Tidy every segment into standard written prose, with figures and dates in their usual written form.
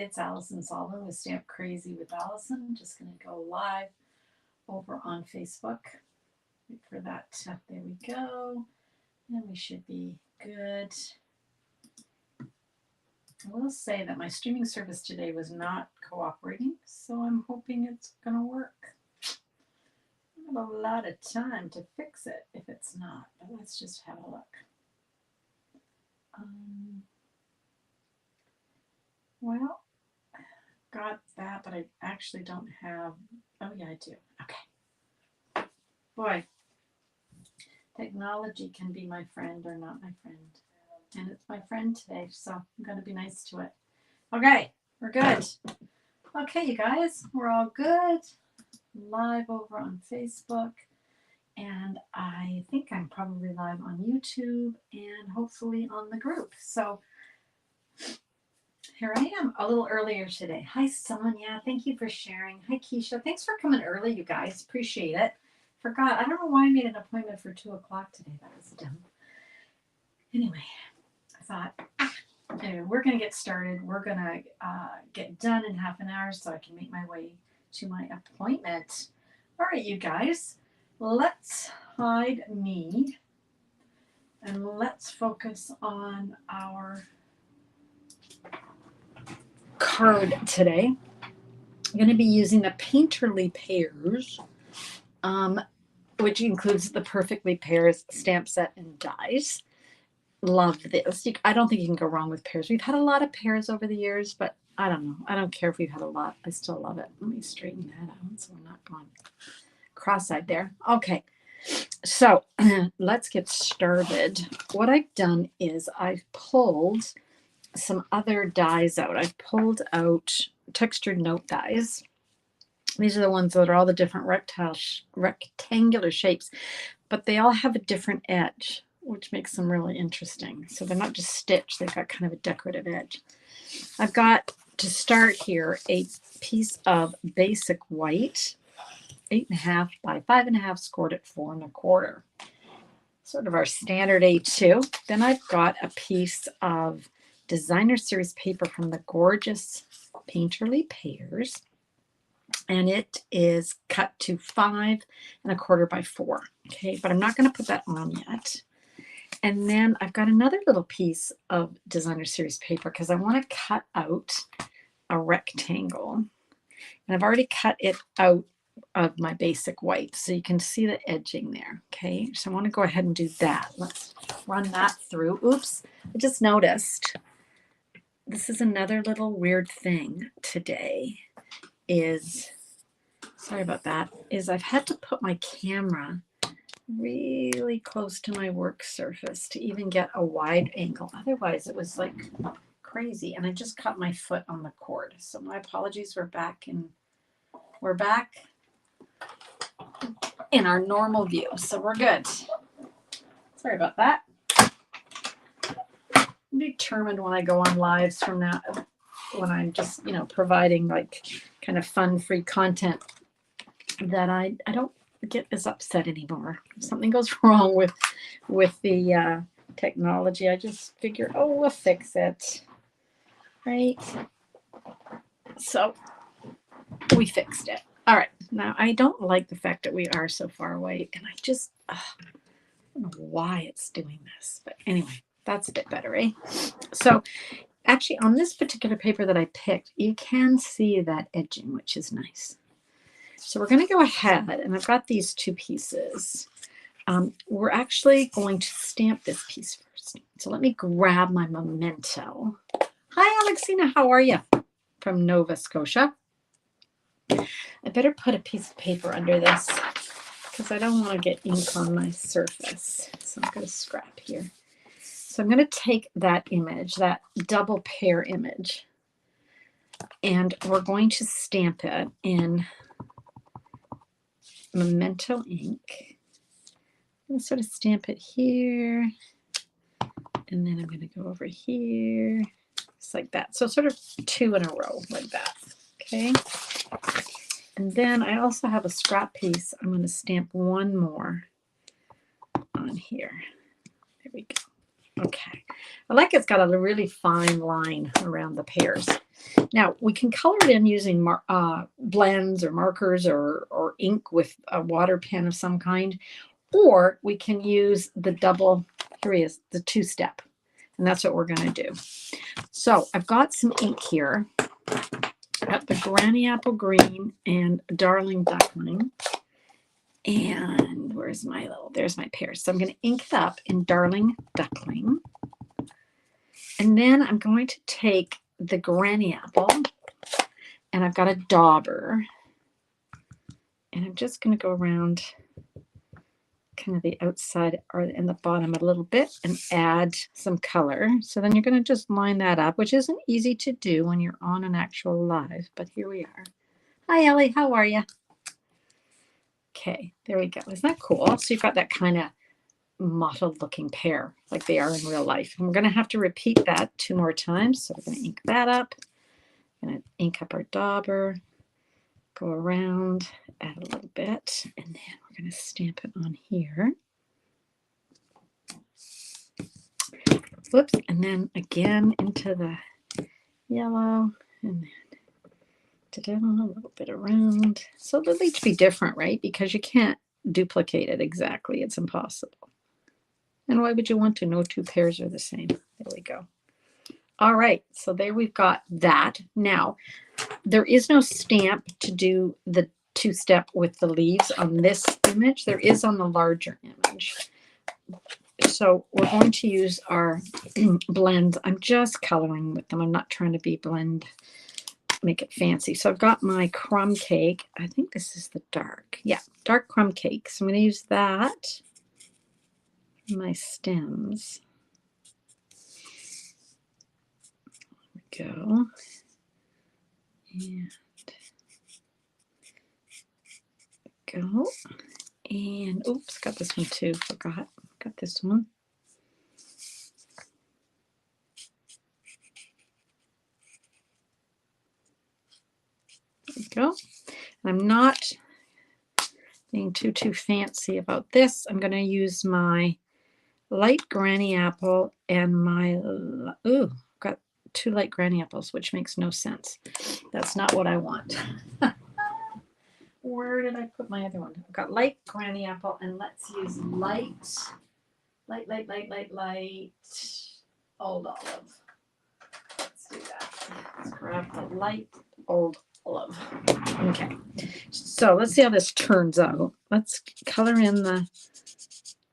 it's Allison Sullivan with Stamp Crazy with Allison. I'm just going to go live over on Facebook. Wait for that. There we go. And we should be good. I will say that my streaming service today was not cooperating, so I'm hoping it's going to work. I have a lot of time to fix it if it's not, but let's just have a look. Well, got that, but I actually don't have, oh yeah, I do. Okay. Boy, technology can be my friend or not my friend. And it's my friend today, so I'm going to be nice to it. Okay, we're good. Okay, you guys, we're all good. Live over on Facebook. And I think I'm probably live on YouTube and hopefully on the group. So here I am a little earlier today. Hi, Sonia. Thank you for sharing. Hi, Keisha. Thanks for coming early, you guys. Appreciate it. Forgot. I don't know why I made an appointment for 2 o'clock today. That was dumb. Anyway, I thought, anyway, we're going to get started. We're going to get done in half an hour so I can make my way to my appointment. All right, you guys. Let's hide me and let's focus on our card today. I'm going to be using the Painterly Pears, which includes the Perfectly Pears stamp set and dies. Love this. I don't think you can go wrong with pears. We've had a lot of pears over the years, but I don't know. I don't care if we've had a lot. I still love it. Let me straighten that out so we're not going cross-eyed there. Okay, so let's get started. What I've done is I've pulled some other dies out. I've pulled out textured note dies. These are the ones that are all the different rectangular shapes, but they all have a different edge, which makes them really interesting. So they're not just stitched, they've got kind of a decorative edge. I've got, to start here, a piece of basic white, 8.5 by 5.5, scored at 4 1/4. Sort of our standard A2. Then I've got a piece of designer series paper from the gorgeous Painterly Pears. And it is cut to 5 1/4 by 4. Okay, but I'm not going to put that on yet. And then I've got another little piece of designer series paper because I want to cut out a rectangle. And I've already cut it out of my basic white, so you can see the edging there. Okay, so I want to go ahead and do that. Let's run that through. Oops, I just noticed this is another little weird thing today is, sorry about that, is I've had to put my camera really close to my work surface to even get a wide angle. Otherwise it was like crazy, and I just cut my foot on the cord. So my apologies. We're back in our normal view, so we're good. Sorry about that. I'm determined when I go on lives from now, when I'm just, providing like kind of fun, free content, that I don't get as upset anymore. If something goes wrong with the technology, I just figure, oh, we'll fix it, right? So we fixed it. All right. Now, I don't like the fact that we are so far away, and I just, I don't know why it's doing this, but anyway, that's a bit better, eh? So actually, on this particular paper that I picked, you can see that edging, which is nice. So we're going to go ahead, and I've got these 2 pieces. We're actually going to stamp this piece first. So let me grab my memento. Hi, Alexina. How are you? From Nova Scotia. I better put a piece of paper under this because I don't want to get ink on my surface. So I'm going to scrap here. So I'm going to take that image, that double pear image, and we're going to stamp it in Memento ink. I'm going to sort of stamp it here, and then I'm going to go over here, just like that. So sort of 2 in a row like that, okay? And then I also have a scrap piece. I'm going to stamp one more on here. There we go. Okay. I like it's got a really fine line around the pears. Now, we can color it in using blends or markers or ink with a water pen of some kind, or we can use the double, here he is, the two-step. And that's what we're going to do. So I've got some ink here. I've got the Granny Apple Green and Darling Duckling. And where's my there's my pears. So I'm going to ink it up in Darling Duckling. And then I'm going to take the Granny Apple, and I've got a dauber. And I'm just going to go around kind of the outside or in the bottom a little bit and add some color. So then you're going to just line that up, which isn't easy to do when you're on an actual live, but here we are. Hi, Ellie. How are you? Okay, there we go. Isn't that cool? So you've got that kind of mottled looking pear like they are in real life. And we're going to have to repeat that 2 more times. So we're going to ink that up. We're going to ink up our dauber, go around, add a little bit, and then we're going to stamp it on here. Whoops, and then again into the yellow, and then a little bit around. So they'll each be different, right? Because you can't duplicate it exactly. It's impossible. And why would you want to? No two pears are the same. There we go. All right, so there we've got that. Now, there is no stamp to do the two-step with the leaves on this image. There is on the larger image. So we're going to use our blends. I'm just coloring with them. I'm not trying to be blend, make it fancy. So I've got my crumb cake. I think this is the dark. Yeah, dark crumb cake. So I'm going to use that for my stems. There we go. And go. And oops, got this one too. Forgot. Got this one. There we go. I'm not being too fancy about this. I'm going to use my light Granny Apple and my, ooh, got 2 light Granny Apples, which makes no sense. That's not what I want. Where did I put my other one? I've got light Granny Apple, and let's use light old olive. Let's do that. Let's grab the light old olive. Okay, so let's see how this turns out. Let's color in the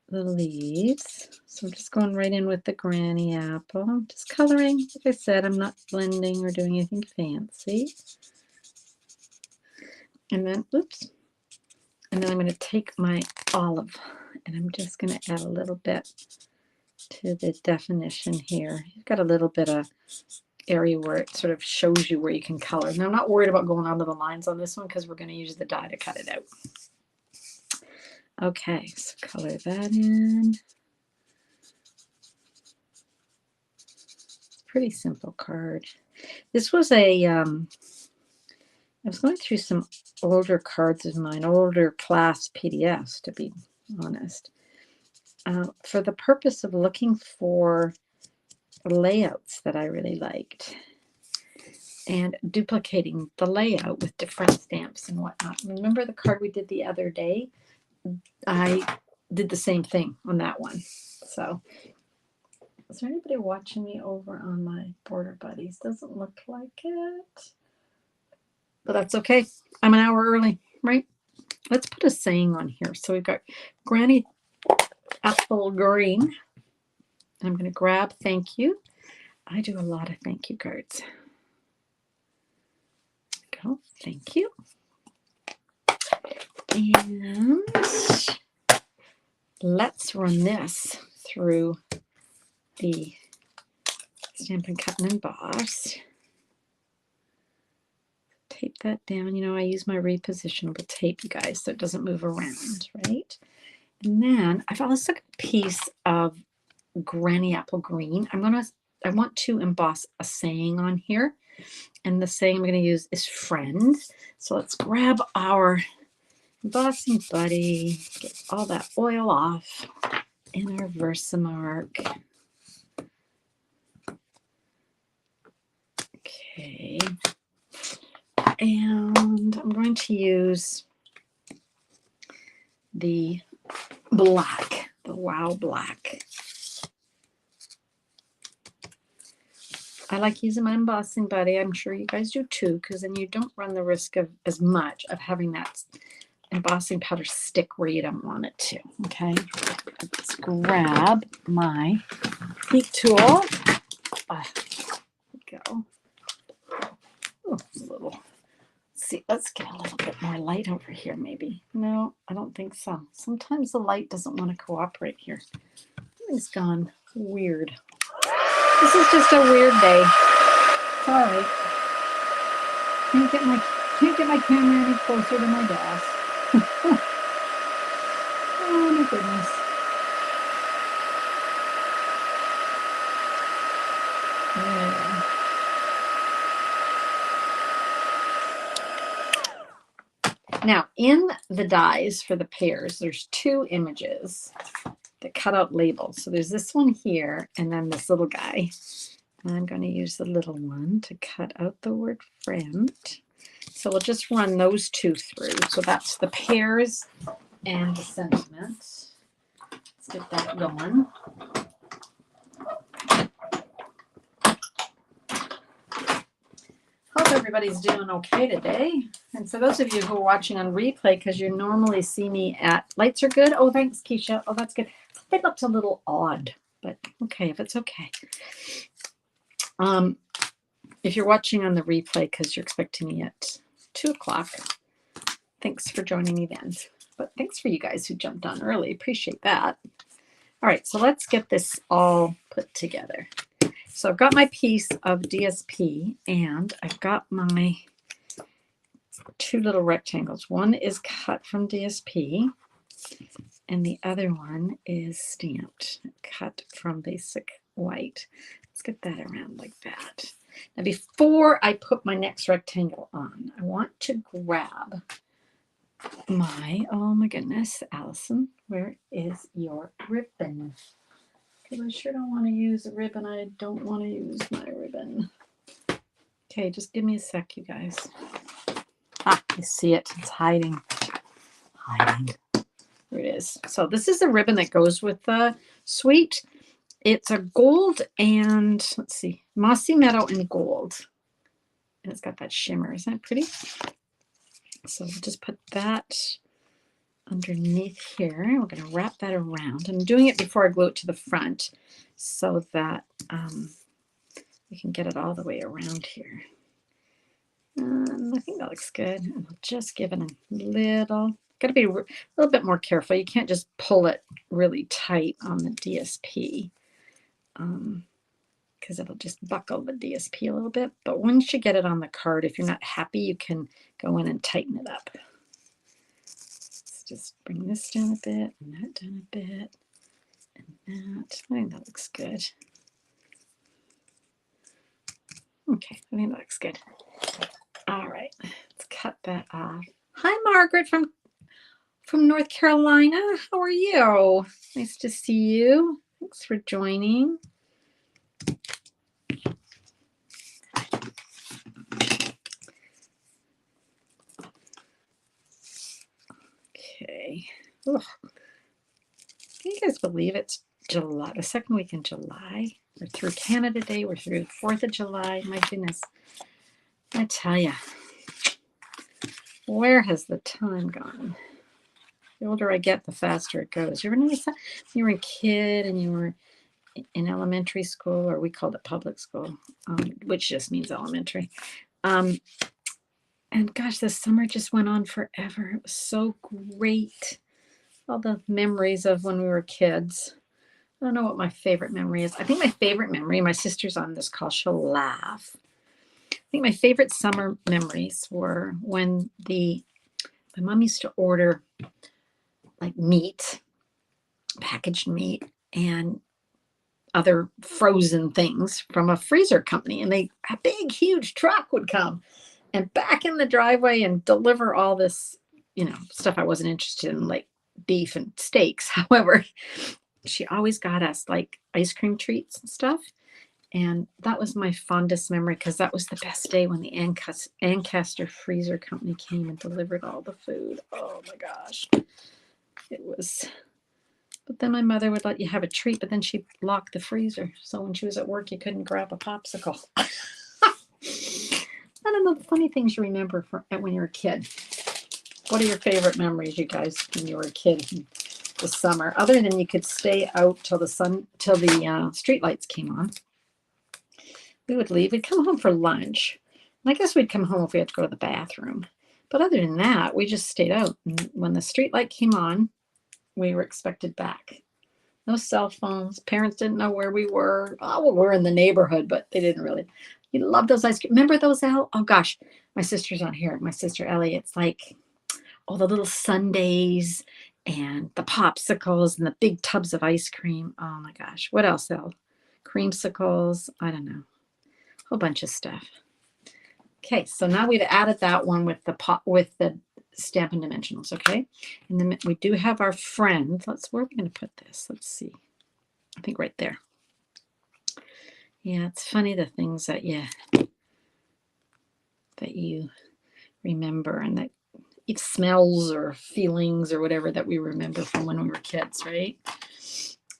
leaves. So I'm just going right in with the Granny Apple. I'm just coloring. Like I said, I'm not blending or doing anything fancy. And then, oops. And then I'm going to take my olive, and I'm just going to add a little bit to the definition here. You've got a little bit of area where it sort of shows you where you can color. And I'm not worried about going under the lines on this one because we're going to use the die to cut it out. Okay, so color that in. Pretty simple card. This was a, I was going through some older cards of mine, older class PDFs, to be honest, for the purpose of looking for layouts that I really liked and duplicating the layout with different stamps and whatnot. Remember the card we did the other day? I did the same thing on that one. So is there anybody watching me over on my Border Buddies? Doesn't look like it. But that's okay. I'm an hour early, right? Let's put a saying on here. So we've got Granny Apple Green. And I'm going to grab thank you. I do a lot of thank you cards. Go. Thank you. And let's run this through the Stampin' Cut and Emboss. Tape that down. You know, I use my repositionable tape, you guys, so it doesn't move around, right? And then I've also got a piece of Granny Apple Green. I want to emboss a saying on here. And the saying I'm going to use is friend. So let's grab our embossing buddy, get all that oil off, and our Versamark. Okay. And I'm going to use the black, the Wow Black. I like using my embossing buddy. I'm sure you guys do too, because then you don't run the risk of as much of having that embossing powder stick where you don't want it to. Okay, let's grab my heat tool. There we go. Oh, a little. Let's see, let's get a little bit more light over here, maybe. No, I don't think so. Sometimes the light doesn't want to cooperate here. Everything's gone weird. This is just a weird day. Sorry. Can't get my camera any closer to my desk. Oh my goodness. Yeah. Now, in the dies for the pears, there's two images that cut out labels. So there's this one here, and then this little guy. And I'm going to use the little one to cut out the word friend. So we'll just run those two through. So that's the pears and the sentiment. Let's get that going. Hope everybody's doing okay today. And for those of you who are watching on replay, because you normally see me at lights are good. Oh, thanks, Keisha. Oh, that's good. It looks a little odd, but okay, if it's okay. If you're watching on the replay because you're expecting me at 2 o'clock, thanks for joining me then. But thanks for you guys who jumped on early. Appreciate that. All right, so let's get this all put together. So I've got my piece of DSP and I've got my two little rectangles. One is cut from DSP and the other one is stamped, cut from basic white. Let's get that around like that. Now before I put my next rectangle on, I want to grab my, oh my goodness, Allison, where is your ribbon? Because I sure don't want to use a ribbon. I don't want to use my ribbon. Okay, just give me a sec, you guys. Ah, you see it. It's hiding. Hiding. There it is. So this is the ribbon that goes with the suite. It's a gold and, let's see, mossy meadow and gold. And it's got that shimmer. Isn't that pretty? So we'll just put that underneath here. We're going to wrap that around. I'm doing it before I glue it to the front so that we can get it all the way around here. I think that looks good. And I'll just give it a little, got to be a little bit more careful. You can't just pull it really tight on the DSP because it'll just buckle the DSP a little bit. But once you get it on the card, if you're not happy, you can go in and tighten it up. Just bring this down a bit and that down a bit and that. I think that looks good. Okay, I think that looks good. All right, let's cut that off. Hi, Margaret from North Carolina. How are you? Nice to see you. Thanks for joining. Okay. Ugh. Can you guys believe it's July, the second week in July? We're through Canada Day. We're through 4th of July. My goodness. I tell you, where has the time gone? The older I get, the faster it goes. You ever notice that? When you were a kid and you were in elementary school, or we called it public school, which just means elementary. And gosh, the summer just went on forever. It was so great. All the memories of when we were kids. I don't know what my favorite memory is. I think my favorite memory, my sister's on this call, she'll laugh. I think my favorite summer memories were when my mom used to order like meat, packaged meat, and other frozen things from a freezer company. And a big, huge truck would come and back in the driveway and deliver all this, stuff I wasn't interested in, like beef and steaks. However, she always got us like ice cream treats and stuff. And that was my fondest memory because that was the best day when the Ancaster Freezer Company came and delivered all the food. Oh my gosh. It was, but then my mother would let you have a treat, but then she'd lock the freezer. So when she was at work, you couldn't grab a popsicle. I don't know, the funny things you remember from when you were a kid. What are your favorite memories, you guys, when you were a kid in the summer? Other than you could stay out till the street lights came on. We would leave. We'd come home for lunch. And I guess we'd come home if we had to go to the bathroom. But other than that, we just stayed out. And when the street light came on, we were expected back. No cell phones. Parents didn't know where we were. Oh, well, we're in the neighborhood, but they didn't really. You love those ice cream. Remember those, Elle? Oh, gosh. My sister's on here. My sister, Ellie. It's like all the little sundaes and the popsicles and the big tubs of ice cream. Oh, my gosh. What else, Elle? Creamsicles. I don't know. Whole bunch of stuff. Okay, so now we've added that one with the Stampin' Dimensionals, okay? And then we do have our friend. Where are we going to put this? Let's see. I think right there. Yeah, it's funny the things that you remember and that it smells or feelings or whatever that we remember from when we were kids, right?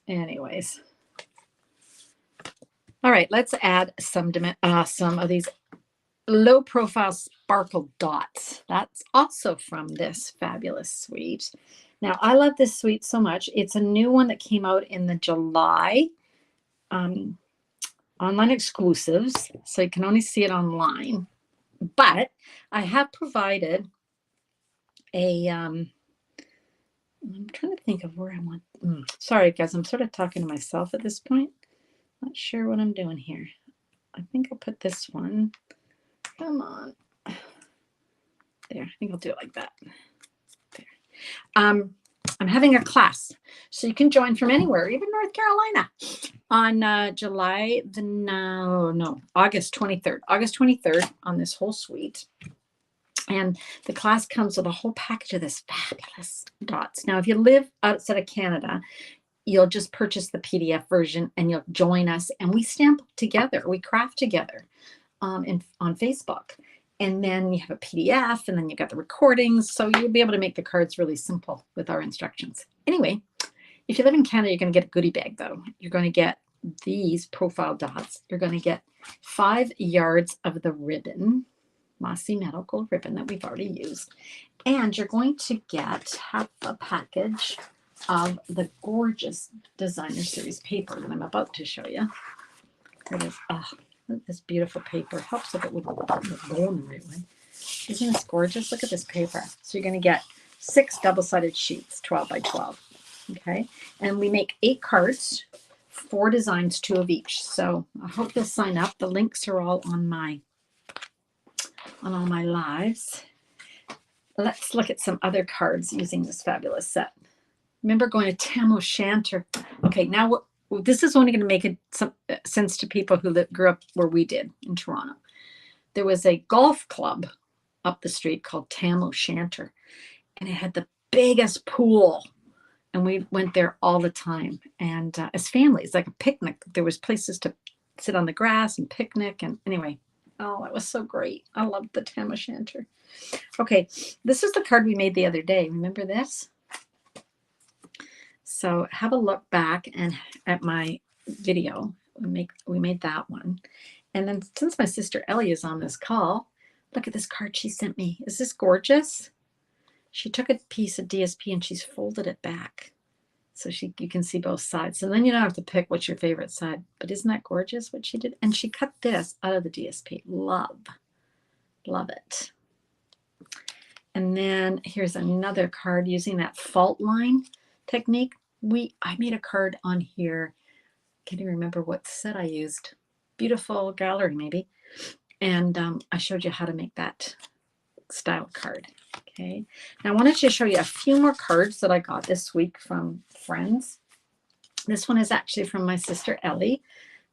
Anyways. All right, let's add some of these low profile sparkle dots. That's also from this fabulous suite. Now, I love this suite so much. It's a new one that came out in the July online exclusives, so you can only see it online. But I have provided a, I'm trying to think of where I want. Sorry, guys, I'm sort of talking to myself at this point. Not sure what I'm doing here. I think I'll put this one. Come on. There, I think I'll do it like that. There. I'm having a class, so you can join from anywhere, even North Carolina, on August 23rd. August 23rd on this whole suite. And the class comes with a whole package of this fabulous dots. Now, if you live outside of Canada, you'll just purchase the PDF version and you'll join us. And we stamp together. We craft together on Facebook. And then you have a PDF and then you've got the recordings. So you'll be able to make the cards really simple with our instructions. Anyway, if you live in Canada, you're going to get a goodie bag, though. You're going to get these profile dots. You're going to get 5 yards of the ribbon, mossy metal gold ribbon that we've already used. And you're going to get half a package of the gorgeous designer series paper that I'm about to show you. It is, this beautiful paper. Helps if it would go in the right way. Isn't this gorgeous? Look at this paper. So you're going to get 6 double-sided sheets, 12 by 12. Okay, and we make 8 cards, 4 designs, 2 of each. So I hope you'll sign up. The links are all on all my lives. Let's look at some other cards using this fabulous set. Remember going to Tam O'Shanter. Okay, now this is only going to make some sense to people who grew up where we did in Toronto. There was a golf club up the street called Tam O'Shanter, and it had the biggest pool. And we went there all the time. And as families, like a picnic, there was places to sit on the grass and picnic. And anyway, oh, it was so great. I loved the Tam O'Shanter. Okay, this is the card we made the other day. Remember this? So have a look back at my video. We made that one. And then since my sister Ellie is on this call, look at this card she sent me. Is this gorgeous? She took a piece of DSP and she's folded it back. So you can see both sides. So then you don't have to pick what's your favorite side. But isn't that gorgeous what she did? And she cut this out of the DSP. Love it. And then here's another card using that fault line technique. I made a card on here. Can't even remember what set I used. Beautiful gallery, maybe. And I showed you how to make that style card. Okay. Now I wanted to show you a few more cards that I got this week from friends. This one is actually from my sister Ellie.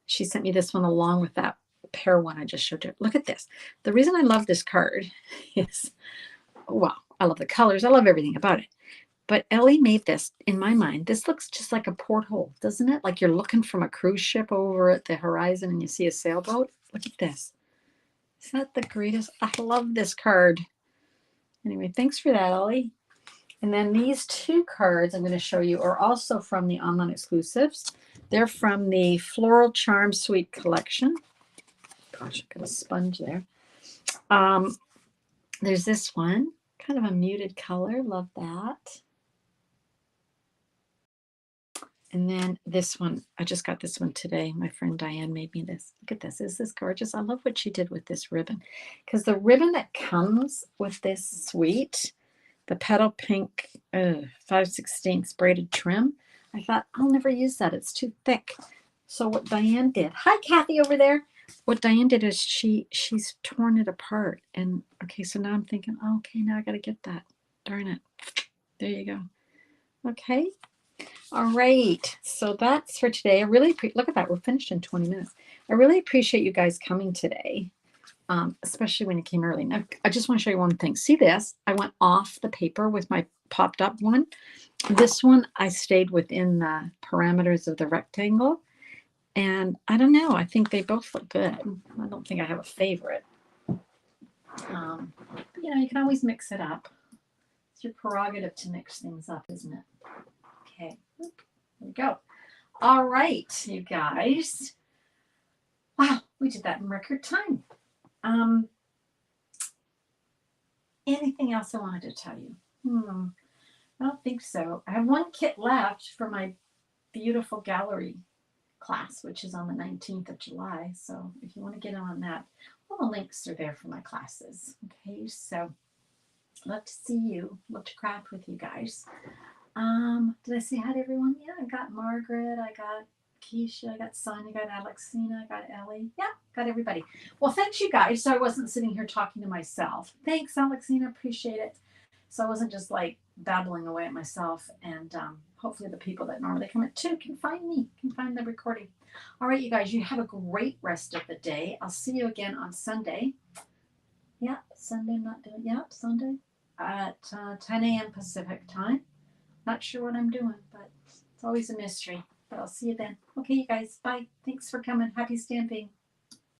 She sent me this one along with that pear one I just showed you. Look at this. The reason I love this card is, well, I love the colors. I love everything about it. But Ellie made this, in my mind, this looks just like a porthole, doesn't it? Like you're looking from a cruise ship over at the horizon and you see a sailboat. Look at this. Isn't that the greatest? I love this card. Anyway, thanks for that, Ellie. And then these two cards I'm going to show you are also from the online exclusives. They're from the Floral Charm Suite Collection. Gosh, I got a sponge there. There's this one, kind of a muted color. Love that. And then this one, I just got this one today. My friend Diane made me this. Look at this. Is this gorgeous? I love what she did with this ribbon. Because the ribbon that comes with this suite, the petal pink 5/16 braided trim, I thought, I'll never use that. It's too thick. So what Diane did, hi Kathy over there. What Diane did is she's torn it apart. And okay, so now I'm thinking, oh, okay, now I got to get that. Darn it. There you go. Okay. All right, so that's for today. I really look at that. We're finished in 20 minutes. I really appreciate you guys coming today, especially when you came early. Now, I just want to show you one thing. See this? I went off the paper with my popped up one. This one, I stayed within the parameters of the rectangle. And I don't know. I think they both look good. I don't think I have a favorite. You know, you can always mix it up. It's your prerogative to mix things up, isn't it? Okay, there we go. All right, you guys. Wow, we did that in record time. Anything else I wanted to tell you? I don't think so. I have one kit left for my beautiful gallery class, which is on the 19th of July. So if you want to get on that, all the links are there for my classes. Okay, so love to see you. Love to craft with you guys. Did I say hi to everyone? Yeah, I got Margaret, I got Keisha, I got Sonia, I got Alexina, I got Ellie. Yeah, got everybody. Well, thanks you guys. So I wasn't sitting here talking to myself. Thanks, Alexina, appreciate it. So I wasn't just like babbling away at myself. And hopefully the people that normally come at 2 can find me, can find the recording. All right, you guys, you have a great rest of the day. I'll see you again on Sunday. Yeah, Sunday, I'm not doing, yeah, Sunday at 10 a.m. Pacific time. Not sure what I'm doing, but it's always a mystery. But I'll see you then. Okay, you guys. Bye. Thanks for coming. Happy stamping.